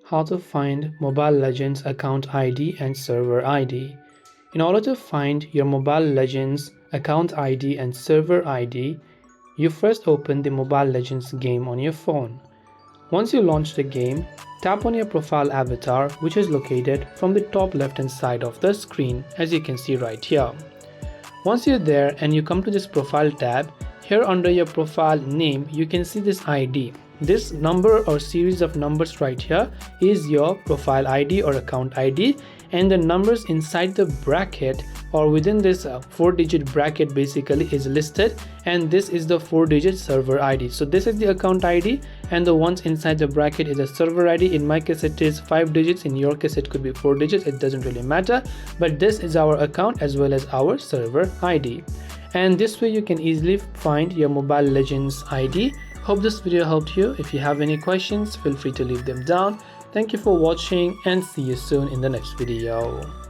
How to find Mobile Legends account ID and server ID. In order to find your Mobile Legends account ID and server ID, you first open the Mobile Legends game on your phone. Once you launch the game, tap on your profile avatar, which is located from the top left hand side of the screen, as you can see right here. Once you're there and you come to this profile tab, here under your profile name you can see this ID. This number or series of numbers right here is your profile ID or account ID, and the numbers inside the bracket or within this 4-digit bracket basically is listed, and this is the 4-digit server ID. So this is the account ID and the ones inside the bracket is a server ID. In my case it is 5 digits, in your case it could be 4 digits, it doesn't really matter, but this is our account as well as our server ID. And this way you can easily find your Mobile Legends ID. Hope this video helped you. If you have any questions, feel free to leave them down. Thank you for watching and see you soon in the next video.